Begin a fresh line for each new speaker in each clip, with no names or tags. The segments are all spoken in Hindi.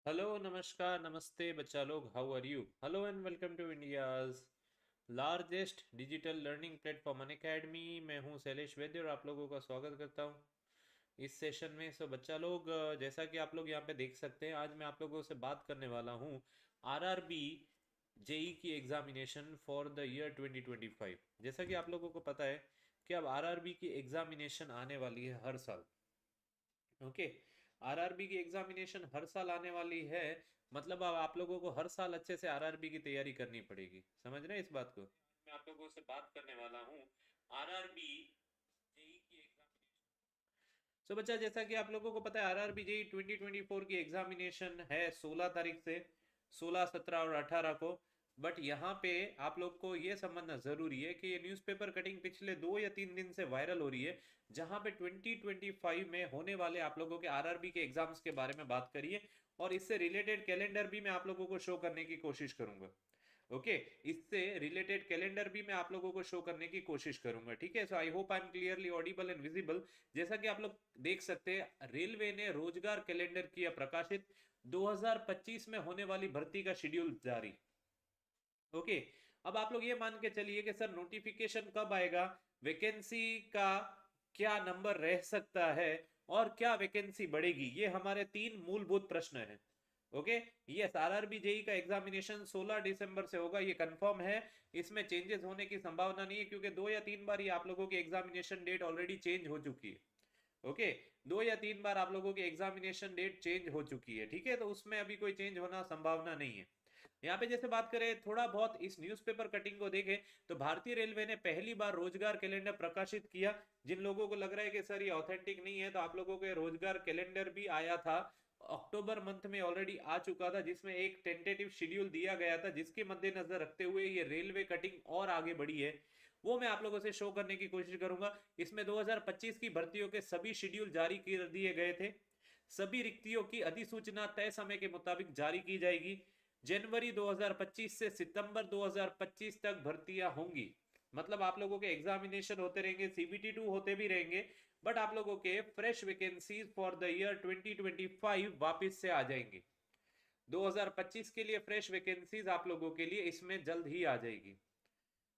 हेलो नमस्कार नमस्ते बच्चा लोग, how are you? Hello and welcome to India's largest digital learning platform Unacademy. मैं हूं शैलेश वैद्य और आप लोगों का स्वागत करता हूं इस सेशन में। सो बच्चा लोग, जैसा कि आप लोग यहां पे देख सकते हैं, आज मैं आप लोगों से बात करने वाला हूं आरआरबी जेई की एग्जामिनेशन फॉर द ईयर 2025। जैसा कि आप लोगों को पता है कि अब आरआरबी की एग्जामिनेशन आने वाली है हर साल। ओके, आरआरबी की एग्जामिनेशन हर साल आने वाली है। मतलब अब आप लोगों को हर साल अच्छे से आरआरबी की तैयारी करनी पड़ेगी। समझ रहे हैं इस बात को? मैं आप लोगों से बात करने वाला हूँ आरआरबी जेई की एग्जामिनेशन। सो बच्चा, जैसा कि आप लोगों को पता है, आरआरबी जेई 2024 की एग्जामिनेशन है 16 तारीख से, 16, 17 और 18 को। बट यहाँ पे आप लोग को ये समझना जरूरी है कि ये न्यूज़पेपर कटिंग पिछले 2 या 3 दिन से वायरल हो रही है, जहाँ पे 2025 में होने वाले आप लोगों के आरआरबी के एग्जाम्स के बारे में बात करिए, और इससे रिलेटेड कैलेंडर भी मैं आप लोगों को शो करने की कोशिश करूंगा। ओके, इससे रिलेटेड कैलेंडर भी मैं आप लोगों को शो करने की कोशिश करूंगा। ठीक है, so I hope I am clearly audible and visible. जैसा कि आप लोग देख सकते हैं, रेलवे ने रोजगार कैलेंडर किया प्रकाशित, 2025 में होने वाली भर्ती का शेड्यूल जारी। ओके, अब आप लोग ये मान के चलिए कि सर नोटिफिकेशन कब आएगा, वैकेंसी का क्या नंबर रह सकता है, और क्या वैकेंसी बढ़ेगी। ये हमारे तीन मूलभूत प्रश्न हैं। ओके, ये आरआरबी जेई का एग्जामिनेशन 16 दिसंबर से होगा, ये कंफर्म है। इसमें चेंजेस होने की संभावना नहीं है, क्योंकि 2 या 3 बार ये आप लोगों की एग्जामिनेशन डेट ऑलरेडी चेंज हो चुकी है। ओके, 2 या 3 बार आप लोगों की एग्जामिनेशन डेट चेंज हो चुकी है। ठीक है, तो उसमें अभी कोई चेंज होना संभावना नहीं है। यहाँ पे जैसे बात करें थोड़ा बहुत इस न्यूज़पेपर कटिंग को देखें, तो भारतीय रेलवे ने पहली बार रोजगार कैलेंडर प्रकाशित किया। जिन लोगों को लग रहा है कि सर ये ऑथेंटिक नहीं है, तो आप लोगों के रोजगार कैलेंडर भी आया था, अक्टूबर मंथ में ऑलरेडी आ चुका था, जिसमें एक टेंटेटिव शेड्यूल दिया गया था, जिसके मद्देनजर रखते हुए ये रेलवे कटिंग और आगे बढ़ी है। वो मैं आप लोगों से शो करने की कोशिश करूंगा। इसमें 2025 की भर्तियों के सभी शेड्यूल जारी कर दिए गए थे। सभी रिक्तियों की अधिसूचना तय समय के मुताबिक जारी की जाएगी। जनवरी 2025 से सितंबर 2025 तक भर्तियां होंगी। मतलब आप लोगों के एग्जामिनेशन होते रहेंगे, सीबीटी 2 होते भी रहेंगे, बट आप लोगों के fresh vacancies for the year 2025 वापस से आ जाएंगी। 2025 के लिए फ्रेश वैकेंसीज आप लोगों के लिए इसमें जल्द ही आ जाएगी।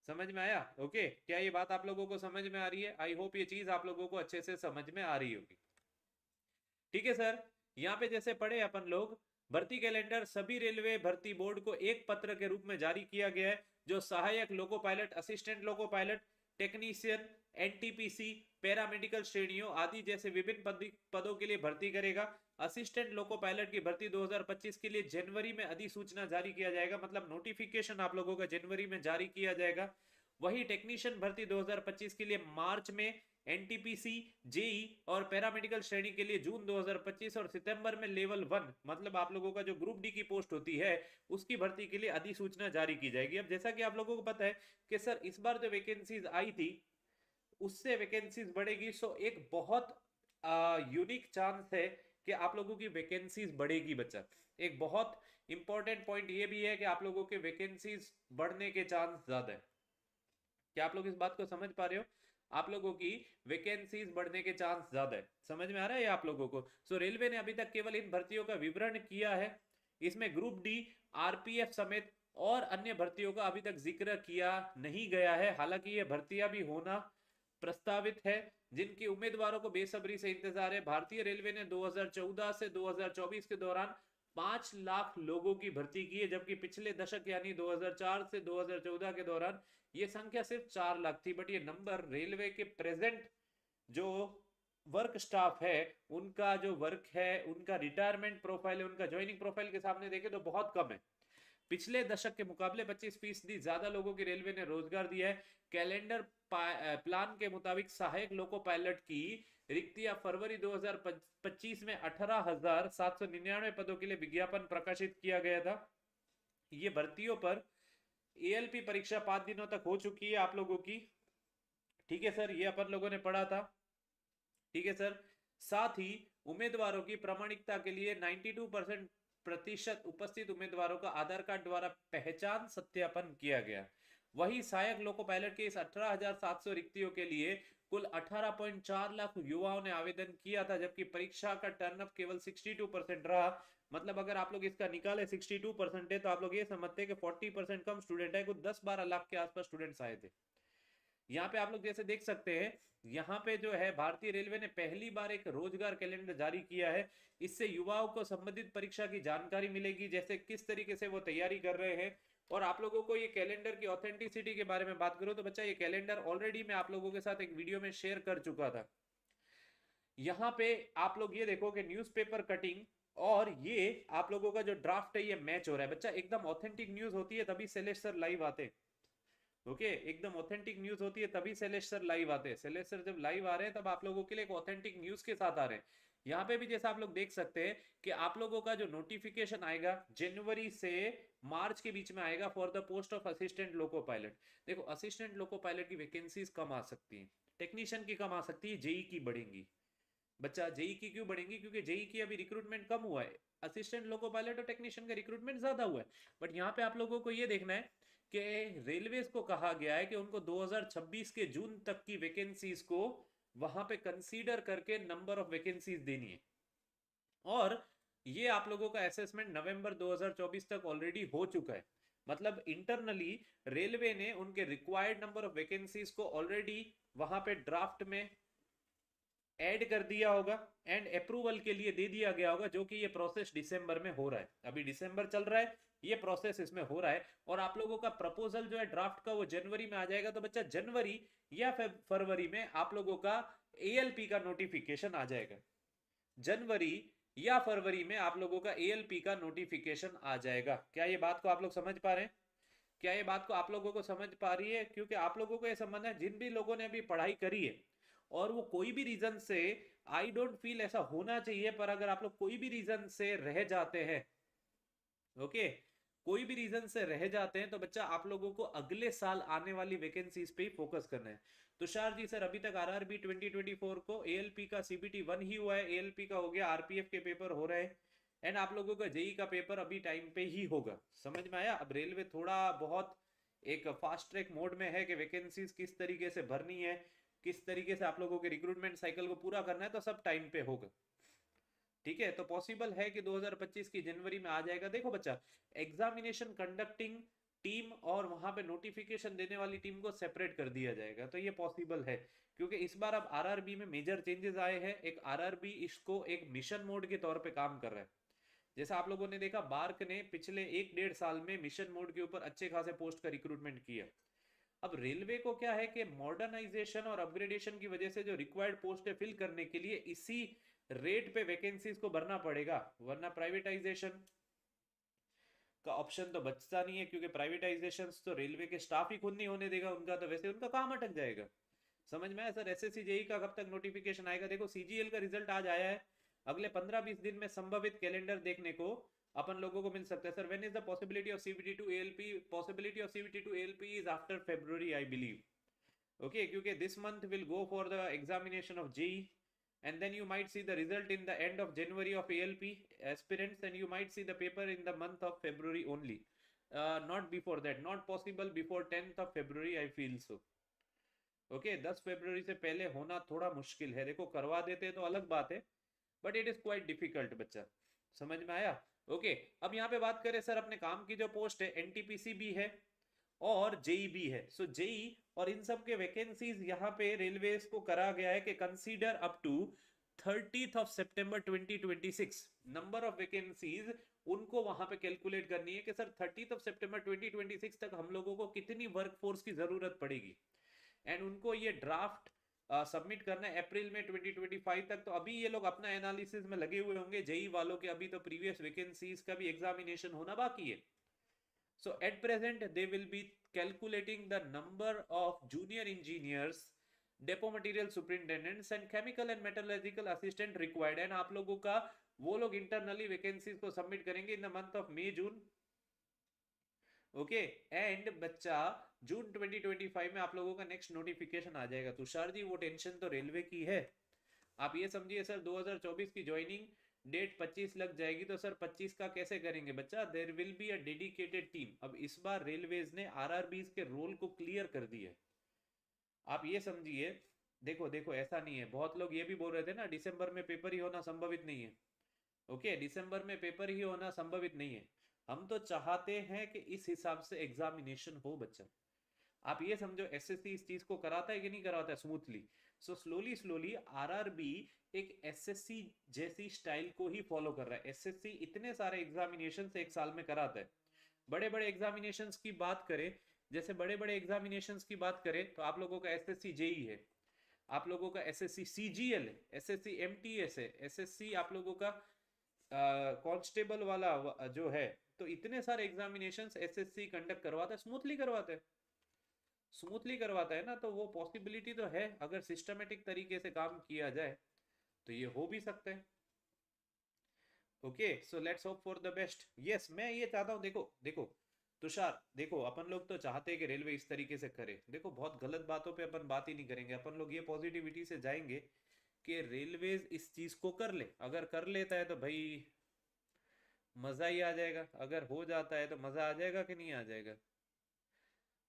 समझ में आया? ओके, क्या ये बात आप लोगों को समझ में आ रही है? आई होप ये चीज आप लोगों को अच्छे से समझ में आ रही होगी। ठीक है सर, यहाँ पे जैसे पढ़े अपन लोग, भर्ती कैलेंडर सभी रेलवे भर्ती बोर्ड को एक पत्र के रूप में जारी किया गया है, जो सहायक loco pilot, assistant loco pilot, technician, NTPC, paramedical श्रेणियों आदि जैसे विभिन्न पदों के लिए भर्ती करेगा। असिस्टेंट लोको पायलट की भर्ती 2025 के लिए जनवरी में अधिसूचना जारी किया जाएगा, मतलब नोटिफिकेशन आप लोगों का जनवरी में जारी किया जाएगा। वही टेक्नीशियन भर्ती 2025 के लिए मार्च में, एनटीपीसी, जेई और पैरामेडिकल श्रेणी के लिए जून 2025, और सितंबर में लेवल 1 मतलब आप लोगों का जो ग्रुप डी की पोस्ट होती है, उसकी भर्ती के लिए अधिसूचना जारी की जाएगी। अब जैसा कि आप लोगों को पता है कि सर इस बार जो वैकेंसीज आई थी, उससे वैकेंसीज बढ़ेगी। सो एक बहुत यूनिक चांस है कि आप लोगों की वैकेंसीज बढ़ेगी बच्चा। एक बहुत इंपॉर्टेंट पॉइंट ये भी है कि आप लोगों के वैकेंसीज बढ़ने के चांस ज्यादा है। क्या आप लोग इस बात को समझ पा रहे हो? आप लोगों की वैकेंसीज बढ़ने के चांस ज्यादा है। समझ में आ रहा है आप लोगों को? सो रेलवे ने अभी तक केवल इन भर्तियों का विवरण किया है। इसमें ग्रुप डी, आरपीएफ समेत और अन्य भर्तियों का अभी तक जिक्र किया नहीं गया है। हालांकि ये भर्तियां भी होना प्रस्तावित है, जिनकी उम्मीदवारों को बेसब्री से इंतजार है। भारतीय रेलवे ने 2014 से 2024 के दौरान 5 लाख लोगों की भर्ती की है, जबकि पिछले दशक यानी 2004 से 2014 के दौरान ये संख्या सिर्फ 4 लाख थी। बट ये नंबर रेलवे के प्रेजेंट जो वर्क स्टाफ है, उनका जो वर्क है, उनका रिटायरमेंट प्रोफाइल है, उनका ज्वाइनिंग प्रोफाइल के सामने देखे तो बहुत कम है। पिछले दशक के मुकाबले 25% ज्यादा लोगों की रेलवे ने रोजगार दिया है। कैलेंडर प्लान के मुताबिक सहायक लोको पायलट की रिक्तियां फरवरी 2025 में 18,799 पदों के लिए विज्ञापन प्रकाशित किया गया था। ये भर्तियों पर एएलपी परीक्षा 5 दिनों तक हो चुकी है आप लोगों की। ठीक है सर, ये अपन लोगों ने पढ़ा था। ठीक है सर, साथ ही उम्मीदवारों की प्रामाणिकता के लिए 92% उपस्थित उम्मीदवारों का आधार कार्ड द्वारा पहचान सत्यापन किया गया। वही सहायक लोको पायलट के इस 18,700 रिक्तियों के लिए कुल 18.4 लाख युवाओं ने आवेदन किया था, जबकि परीक्षा का टर्नअप केवल 62% रहा। मतलब अगर आप लोग इसका निकाले 62% है तो आप लोग ये समझते हैं कि 40% कम स्टूडेंट है, कुछ 10-12 लाख के आसपास स्टूडेंट्स आए थे। यहाँ पे आप लोग जैसे देख सकते हैं, यहाँ पे जो है भारतीय रेलवे ने पहली बार एक रोजगार कैलेंडर जारी किया है। इससे युवाओं को संबंधित परीक्षा की जानकारी मिलेगी, जैसे किस तरीके से वो तैयारी कर रहे हैं। और आप लोगों को ये कैलेंडर की ऑथेंटिसिटी के बारे में बात करूं तो बच्चा, ये कैलेंडर ऑलरेडी मैं आप लोगों के साथ एक वीडियो में शेयर कर चुका था। यहाँ पे आप लोग ये देखो कि न्यूज़पेपर कटिंग और ये आप लोगों का जो ड्राफ्ट है ये मैच हो रहा है। बच्चा एकदम ऑथेंटिक न्यूज होती है तभी शैलेश सर लाइव आते हैं। ओके, एकदम ऑथेंटिक न्यूज होती है तभी शैलेश सर लाइव आते हैं। शैलेश सर जब लाइव आ रहे हैं तब आप लोगों के लिए एक ऑथेंटिक न्यूज के साथ आ रहे हैं। यहाँ पे भी जैसा आप लोग देख सकते हैं कि आप लोगों का जो नोटिफिकेशन आएगा जनवरी से मार्च के बीच में आएगा for the post of assistant loco pilot. देखो, असिस्टेंट लोको पायलट की वैकेंसीज कम आ सकती है, टेक्नीशियन की कम आ सकती है, जेई की बढ़ेंगी। बच्चा जेई की क्यों बढ़ेंगी? क्योंकि जेई की अभी रिक्रूटमेंट कम हुआ है, असिस्टेंट लोको पायलट और टेक्नीशियन का रिक्रूटमेंट ज्यादा हुआ है। बट यहाँ पे आप लोगों को ये देखना है कि रेलवेज को कहा गया है कि उनको 2026 के जून तक की वैकेंसीज को वहां पे कंसीडर करके नंबर ऑफ वैकेंसीज देनी है। और ये आप लोगों का असेसमेंट नवंबर 2024 तक ऑलरेडी हो चुका है। मतलब इंटरनली रेलवे ने उनके रिक्वायर्ड नंबर ऑफ वैकेंसीज को ऑलरेडी वहां पे ड्राफ्ट में ऐड कर दिया होगा एंड अप्रूवल के लिए दे दिया गया होगा, जो कि ये प्रोसेस दिसंबर में हो रहा है। अभी दिसंबर चल रहा है, ये प्रोसेस इसमें हो रहा है। और आप लोगों का प्रपोजल जो है ड्राफ्ट का वो जनवरी में आ जाएगा। तो बच्चा जनवरी या फरवरी में आप लोगों का एएलपी का नोटिफिकेशन आ जाएगा। जनवरी या फरवरी में आप लोगों का एएलपी का नोटिफिकेशन आ जाएगा। क्या ये बात को आप लोग समझ पा रहे हैं? क्या ये बात को आप लोगों को समझ पा रही है? क्योंकि आप लोगों को ये समझना है, जिन भी लोगों ने अभी पढ़ाई करी है और वो कोई भी रीजन से, आई डोंट फील ऐसा होना चाहिए, पर अगर आप लोग कोई भी रीजन से रह जाते हैं, ओके, कोई भी रीजन से रह जाते हैं, तो बच्चा आप लोगों को अगले साल आने वाली वैकेंसीज पे ही फोकस करना है। तुषार जी सर, अभी तक आरआरबी 2024 को एएलपी का सीबीटी 1 ही हुआ है, एएलपी का हो गया, आरपीएफ के पेपर हो रहे हैं एंड आप लोगों का जेई का पेपर अभी टाइम पे ही होगा। समझ में आया? अब रेलवे थोड़ा बहुत एक फास्ट ट्रैक मोड में है कि वैकेंसीज किस तरीके से भरनी है, किस तरीके से आप लोगों के रिक्रूटमेंट साइकिल को पूरा करना है, तो सब टाइम पे होगा। ठीक है, तो पॉसिबल है कि 2025 की जनवरी में आ जाएगा। देखो बच्चा, एग्जामिनेशन कंडक्टिंग टीम और वहां पे नोटिफिकेशन देने वाली टीम को सेपरेट कर दिया जाएगा, तो ये पॉसिबल है। क्योंकि इस बार अब आरआरबी में मेजर चेंजेस आए हैं। एक आरआरबी इसको एक मिशन मोड के तौर पे काम कर रहा है। जैसा आप लोगों ने देखा, बार्क ने पिछले 1-1.5 साल में मिशन मोड के ऊपर अच्छे खासे पोस्ट का रिक्रूटमेंट किया। अब रेलवे को क्या है कि मॉडर्नाइजेशन और अपग्रेडेशन की वजह से जो रिक्वायर्ड पोस्ट है फिल करने के लिए इसी रेट पे वैकेंसीज को भरना पड़ेगा, वरना प्राइवेटाइजेशन का ऑप्शन तो बचता नहीं है। क्योंकि प्राइवेटाइजेशन तो रेलवे के स्टाफ ही खुद नहीं होने देगा उनका, तो वैसे उनका काम अटक जाएगा। समझ में आया सर? एसएससी जेई का कब तक नोटिफिकेशन आएगा? देखो, सीजीएल का रिजल्ट आज आया है, अगले 15-20 दिन में संभावित कैलेंडर देखने को अपन लोगों को मिल सकता है। Sir, when is the possibility of CBT to ALP? Possibility of CBT to ALP is after February, I believe. Okay, क्योंकि this month will go for the examination of JE and then you might see the result in the end of January of ALP aspirants, and you might see the paper in the month of February only, not before that, not possible before 10th of February, I feel so. Okay, 10 फरवरी से पहले होना थोड़ा मुश्किल है। देखो, करवा देते तो अलग बात है, but it is quite difficult बच्चा। समझ में आया? ओके, अब यहाँ पे बात करें सर, अपने काम की जो पोस्ट है एनटीपीसी भी है और जेई भी है। सो जेई और इन सब के वैकेंसीज यहाँ पे रेलवेज को करा गया है कि consider up to 30th of September 2026 number of vacancies उनको वहां पे कैलकुलेट करनी है कि सर 30th of September 2026 तक हम लोगों को कितनी वर्कफोर्स की जरूरत पड़ेगी, एंड उनको ये ड्राफ्ट सबमिट करना है अप्रैल में 2025 तक। तो अभी ये लोग अपना एनालिसिस में लगे हुए होंगे जेई वालों के, अभी तो प्रीवियस वैकेंसीज का भी एग्जामिनेशन होना बाकी है। So at present they will be calculating the number of junior engineers, depot material superintendents and chemical and metallurgical assistant required, and आप लोगों का वो लोग इंटरनली वैकेंसीज को सबमिट करेंगे in the month of May June. Okay, and बच्चा जून 2025 में आप लोगों का नेक्स्ट नोटिफिकेशन आ जाएगा। तुषार जी, वो टेंशन तो रेलवे की है। आप ये समझिए सर, 2024 की ज्वाइनिंग डेट 25 लग जाएगी, तो सर 25 का कैसे करेंगे बच्चा? There will be a dedicated team. अब इस बार रेलवेज ने आरआरबीज के रोल को क्लियर कर दिया है। आप ये समझिए देखो देखो, ऐसा नहीं है। बहुत लोग ये भी बोल रहे थे ना दिसंबर में पेपर ही होना संभवित नहीं है। ओके, दिसंबर में पेपर ही होना संभवित नहीं है। हम तो चाहते हैं कि इस हिसाब से एग्जामिनेशन हो बच्चा। आप ये समझो, एसएससी इस चीज को कराता है कि नहीं कराता है smoothly. So slowly slowly RRB एक एसएससी जैसी स्टाइल को ही फॉलो कर रहा है। एसएससी इतने सारे एग्जामिनेशन एक साल में कराता है। बड़े बड़े एग्जामिनेशन की बात करें, जैसे बड़े बड़े एग्जामिनेशन की बात करें तो आप लोगों का एसएससी जेई है, आप लोगों का एसएससी सीजीएल है, एसएससी एमटीएस है, एसएससी आप लोगों का कांस्टेबल वाला जो है। तो इतने सारे एग्जामिनेशंस एसएससी कंडक्ट करवाता है, स्मूथली करवाता है। स्मूथली करवाता है ना, तो वो पॉसिबिलिटी तो है, अगर सिस्टमेटिक तरीके से काम किया जाए तो ये हो भी सकता है। Okay, so let's hope for the best. Yes, मैं ये चाहता हूँ। देखो देखो तुषार, देखो अपन लोग तो चाहते हैं कि रेलवे इस तरीके से करे। देखो, बहुत गलत बातों पे अपन बात ही नहीं करेंगे। अपन लोग ये पॉजिटिविटी से जाएंगे कि रेलवेज इस चीज को कर ले। अगर कर लेता है तो भाई मजा ही आ जाएगा। अगर हो जाता है तो मजा आ जाएगा कि नहीं आ जाएगा?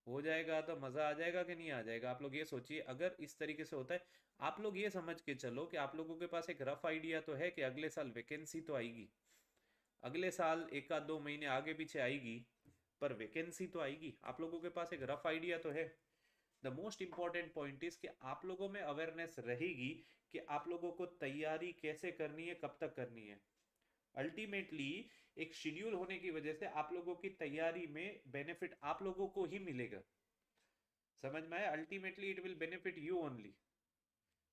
हो जाएगा तो मजा आ जाएगा कि नहीं आ जाएगा? आप लोग ये सोचिए, अगर इस तरीके से होता है। आप लोग ये समझ के चलो कि आप लोगों के पास एक रफ आइडिया तो है कि अगले साल वैकेंसी तो आएगी। अगले साल एक आध दो महीने आगे पीछे आएगी, पर वैकेंसी तो आएगी। आप लोगों के पास एक रफ आइडिया तो है। The most important point is कि आप लोगों में अवेयरनेस रहेगी कि आप लोगों को तैयारी कैसे करनी है, कब तक करनी है। अल्टीमेटली एक शेड्यूल होने की वजह से आप लोगों की तैयारी में बेनिफिट आप लोगों को ही मिलेगा। समझ में आया? Ultimately it will benefit you only.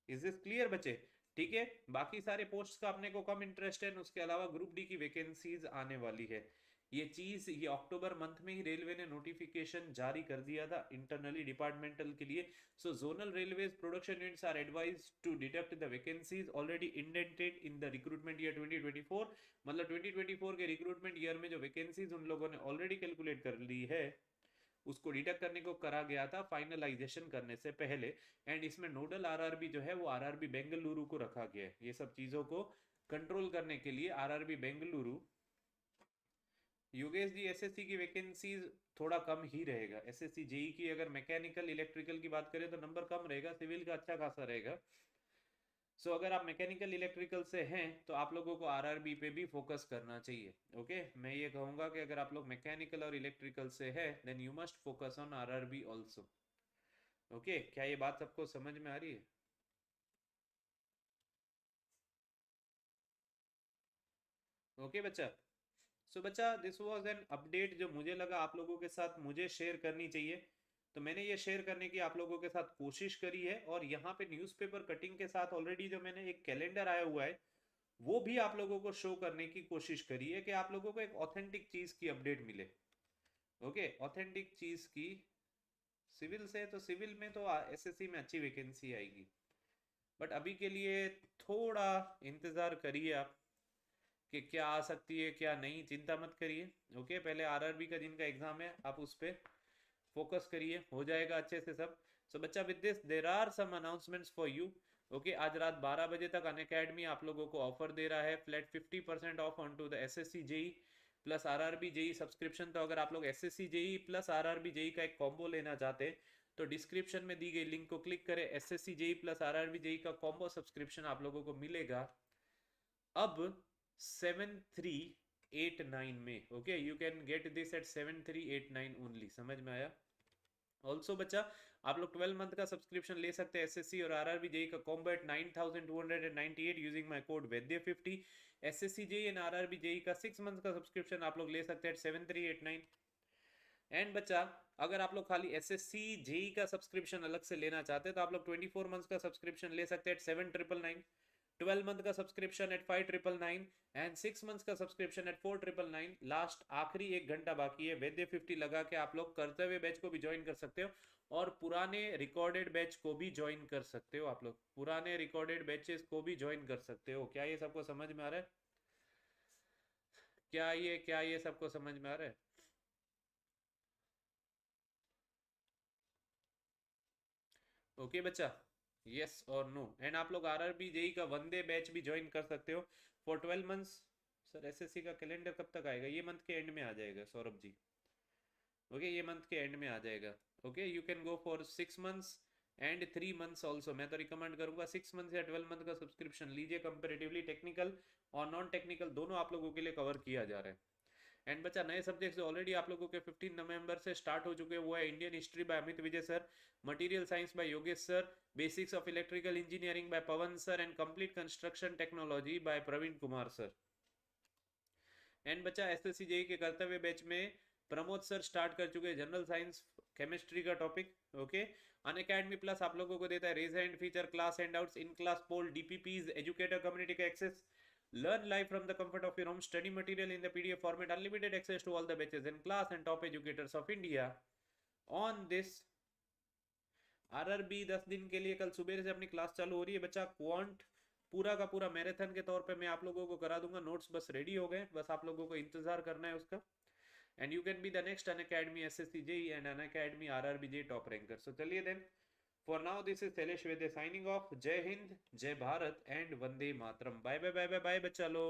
Is this clear बच्चे? ठीक है। बाकी सारे पोस्ट का अपने को कम इंटरेस्ट है, उसके अलावा ग्रुप डी की वैकेंसीज आने वाली है। ये चीज ये अक्टूबर मंथ में ही रेलवे ने नोटिफिकेशन जारी कर दिया था इंटरनली डिपार्टमेंटल के लिए। So zonal railways production units are advised to deduct the vacancies already indented in the recruitment year 2024। मतलब 2024 के रिक्रूटमेंट ईयर में जो वैकेंसीज उन लोगों ने ऑलरेडी कैलकुलेट कर ली है, उसको डिडक्ट करने को करा गया था फाइनलाइजेशन करने से पहले। एंड इसमें नोडल आरआरबी जो है वो आरआरबी बेंगलुरु को रखा गया है, ये सब चीजों को कंट्रोल करने के लिए आरआरबी बेंगलुरु। योगेश जी, एसएससी की वैकेंसीज थोड़ा कम ही रहेगा। एसएससी जेई की अगर मैकेनिकल इलेक्ट्रिकल की बात करें तो नंबर कम रहेगा, सिविल का अच्छा खासा रहेगा। सो अगर आप मैकेनिकल इलेक्ट्रिकल से हैं तो आप लोगों को आरआरबी पे भी फोकस करना चाहिए। ओके, मैं ये कहूँगा कि अगर आप लोग मैकेनिकल और इलेक्ट्रिकल से है then you must focus on RRB also. Okay, क्या ये बात सबको समझ में आ रही है? ओके बच्चा। सो बच्चा, दिस वाज एन अपडेट जो मुझे लगा आप लोगों के साथ मुझे शेयर करनी चाहिए। तो मैंने ये शेयर करने की आप लोगों के साथ कोशिश करी है। और यहाँ पे न्यूज़पेपर कटिंग के साथ ऑलरेडी जो मैंने एक कैलेंडर आया हुआ है वो भी आप लोगों को शो करने की कोशिश करी है कि आप लोगों को एक ऑथेंटिक चीज की अपडेट मिले। ओके, ऑथेंटिक चीज की। सिविल से तो सिविल में तो एसएससी में अच्छी वैकेंसी आएगी, बट अभी के लिए थोड़ा इंतजार करिए आप कि क्या आ सकती है क्या नहीं। चिंता मत करिए। ओके, पहले आरआरबी का जिनका एग्जाम है आप उस पर फोकस करिए, हो जाएगा अच्छे से सब। सो बच्चा, with this there are some announcements for you. Okay, आज रात 12 बजे तक अनअकैडमी आप लोगों को ऑफर दे रहा है flat 50% off on to the SSC JE plus RRB JE subscription. तो अगर आप लोग SSC JE plus RRB JE का एक कॉम्बो लेना चाहते हैं तो डिस्क्रिप्शन में दी गई लिंक को क्लिक करें। SSC JE plus RRB JE का कॉम्बो सब्सक्रिप्शन आप लोगों को मिलेगा अब 7389 में। Okay, you can get this eight 7389 only. समझ में आया? ऑल्सो बच्चा, आप लोग 12 मंथ का सब्सक्रिप्शन ले सकते हैं एसएससी और आरआरबी जेई का combo at 9298 using my code वैद्य50। SSC JE and RRB JE का 6 मंथ का सब्सक्रिप्शन आप लोग ले सकते हैं 7389। एंड बच्चा, अगर आप लोग खाली एसएससी जेई का सब्सक्रिप्शन अलग से लेना चाहते हैं तो आप लोग 24 मंथ का सब्सक्रिप्शन ले सकते हैं 7999। 12 मंथ का सब्सक्रिप्शन एट 5999 एंड 6 मंथ का सब्सक्रिप्शन एट 4999। लास्ट आखिरी एक घंटा बाकी है, वैद्य50 लगा के आप लोग कर्तव्य बैच को भी ज्वाइन कर सकते हो और पुराने रिकॉर्डेड बैच को भी ज्वाइन कर सकते हो। आप लोग पुराने रिकॉर्डेड बैचेस को भी ज्वाइन कर सकते हो। क्या ये सबको समझ में आ रहा है? क्या ये सबको समझ में आ रहा है? ओके बच्चा, यस और नो। एंड आप लोग आरआरबी जेई का वनडे बैच भी ज्वाइन कर सकते हो फॉर 12 मंथ्स। सर, एसएससी का कैलेंडर कब तक आएगा? ये मंथ के एंड में आ जाएगा सौरभ जी। ओके, ये मंथ के एंड में आ जाएगा। Okay, you can go for 6 months and 3 months also. मैं तो रिकमेंड करूंगा 6 मंथ या 12 मंथ का सब्सक्रिप्शन लीजिए। कंपेरेटिवली टेक्निकल और नॉन टेक्निकल दोनों आप लोगों के लिए कवर किया जा रहा है। एंड बच्चा नए सब्जेक्ट्स ऑलरेडी आप लोगों के 15 नवंबर से स्टार्ट हो चुके हैं, वो है Indian history by Amit Vijay sir, material science by Yogesh sir, basics of electrical engineering by Pawan sir and complete construction technology by Praveen Kumar sir. And बच्चा एसएससी जेई के कर्तव्य बैच में प्रमोद सर स्टार्ट कर चुके हैं जनरल साइंस केमिस्ट्री का टॉपिक। ओके, अनअकैडमी प्लस आप लोगों को देता है raise hand feature, class handouts, in class poll, DPPs, educator community का access, learn live from the comfort of your home, study material in the PDF format, unlimited access to all the batches in class and top educators of India on this। RRB 10 दिन के लिए कल सुबह से अपनी क्लास चालू हो रही है बच्चा। क्वांट पूरा का पूरा मैराथन के तौर पे मैं आप लोगों को करा दूंगा। नोट्स बस रेडी हो गए, बस आप लोगों को इंतजार करना है उसका। And you can be the next Unacademy SSC JE and Unacademy RRB JE top ranker. So चलिए then, for now this is Shailesh Vaidya signing off. जय हिंद, जय भारत एंड वंदे मातरम। Bye bye bye bye bye बच्चा लोग।